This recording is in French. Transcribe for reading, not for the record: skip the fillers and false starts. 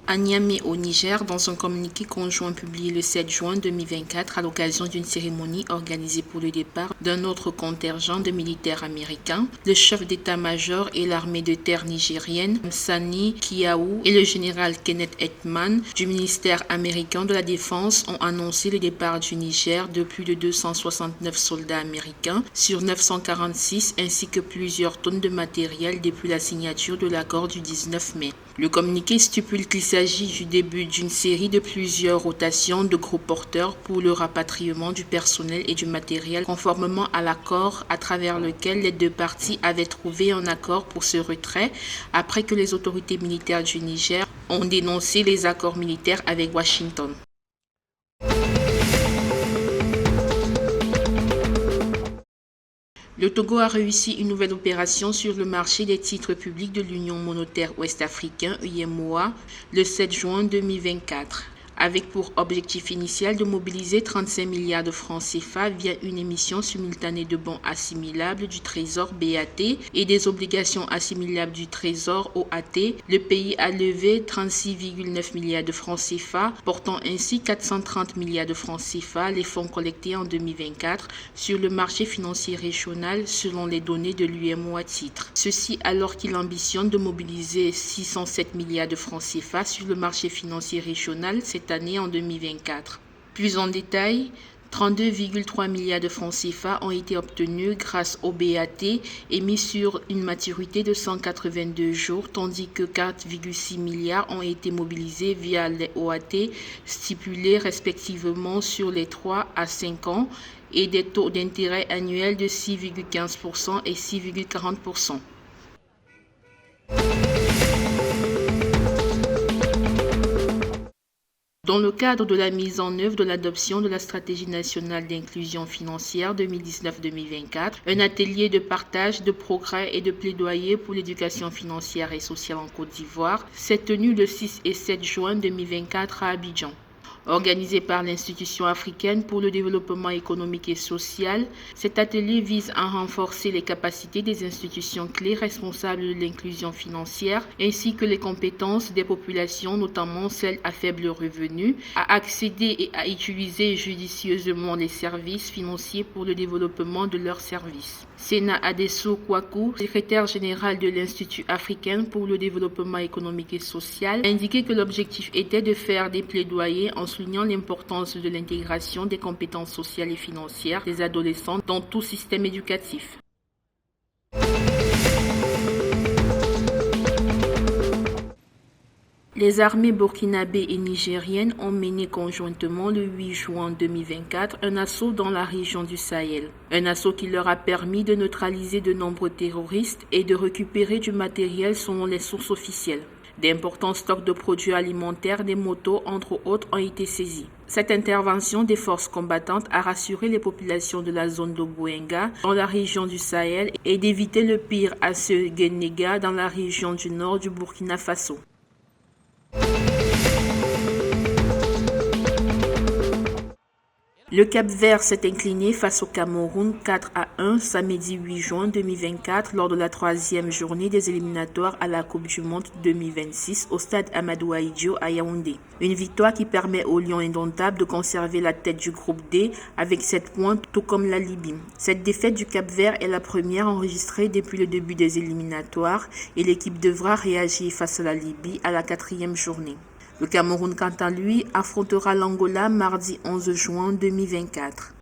À Niamey au Niger, dans un communiqué conjoint publié le 7 juin 2024 à l'occasion d'une cérémonie organisée pour le départ d'un autre contingent de militaires américains, le chef d'état-major et l'armée de terre nigérienne, Sani Kiaou, et le général Kenneth Hetman du ministère américain de la Défense ont annoncé le départ du Niger de plus de 269 soldats américains sur 946 ainsi que plusieurs tonnes de matériel depuis la signature de l'accord du 19 mai. Le communiqué stipule qu'il s'agit du début d'une série de plusieurs rotations de gros porteurs pour le rapatriement du personnel et du matériel conformément à l'accord à travers lequel les deux parties avaient trouvé un accord pour ce retrait après que les autorités militaires du Niger ont dénoncé les accords militaires avec Washington. Le Togo a réussi une nouvelle opération sur le marché des titres publics de l'Union monétaire ouest-africaine (UEMOA) le 7 juin 2024. Avec pour objectif initial de mobiliser 35 milliards de francs CFA via une émission simultanée de bons assimilables du Trésor BAT et des obligations assimilables du Trésor OAT, le pays a levé 36,9 milliards de francs CFA, portant ainsi 430 milliards de francs CFA les fonds collectés en 2024 sur le marché financier régional selon les données de l'UEMOA titre. Ceci alors qu'il ambitionne de mobiliser 607 milliards de francs CFA sur le marché financier régional cette année en 2024. Plus en détail, 32,3 milliards de francs CFA ont été obtenus grâce au BAT émis sur une maturité de 182 jours, tandis que 4,6 milliards ont été mobilisés via les OAT stipulés respectivement sur les 3 à 5 ans et des taux d'intérêt annuels de 6,15% et 6,40%. Dans le cadre de la mise en œuvre de l'adoption de la stratégie nationale d'inclusion financière 2019-2024, un atelier de partage, de progrès et de plaidoyer pour l'éducation financière et sociale en Côte d'Ivoire s'est tenu le 6 et 7 juin 2024 à Abidjan. Organisé par l'Institution africaine pour le développement économique et social, cet atelier vise à renforcer les capacités des institutions clés responsables de l'inclusion financière ainsi que les compétences des populations, notamment celles à faible revenu, à accéder et à utiliser judicieusement les services financiers pour le développement de leurs services. Sena Adesso Kwaku, secrétaire général de l'Institut africain pour le développement économique et social, a indiqué que l'objectif était de faire des plaidoyers en soulignant l'importance de l'intégration des compétences sociales et financières des adolescents dans tout système éducatif. Les armées burkinabées et nigériennes ont mené conjointement le 8 juin 2024 un assaut dans la région du Sahel. Un assaut qui leur a permis de neutraliser de nombreux terroristes et de récupérer du matériel selon les sources officielles. D'importants stocks de produits alimentaires, des motos, entre autres, ont été saisis. Cette intervention des forces combattantes a rassuré les populations de la zone de Bouenga, dans la région du Sahel, et d'éviter le pire à Guénéga, dans la région du nord du Burkina Faso. Le Cap-Vert s'est incliné face au Cameroun 4-1 samedi 8 juin 2024 lors de la troisième journée des éliminatoires à la Coupe du Monde 2026 au stade Amadou Ahidjo à Yaoundé. Une victoire qui permet aux Lions indomptables de conserver la tête du groupe D avec 7 points tout comme la Libye. Cette défaite du Cap-Vert est la première enregistrée depuis le début des éliminatoires et l'équipe devra réagir face à la Libye à la 4e journée. Le Cameroun, quant à lui, affrontera l'Angola mardi 11 juin 2024.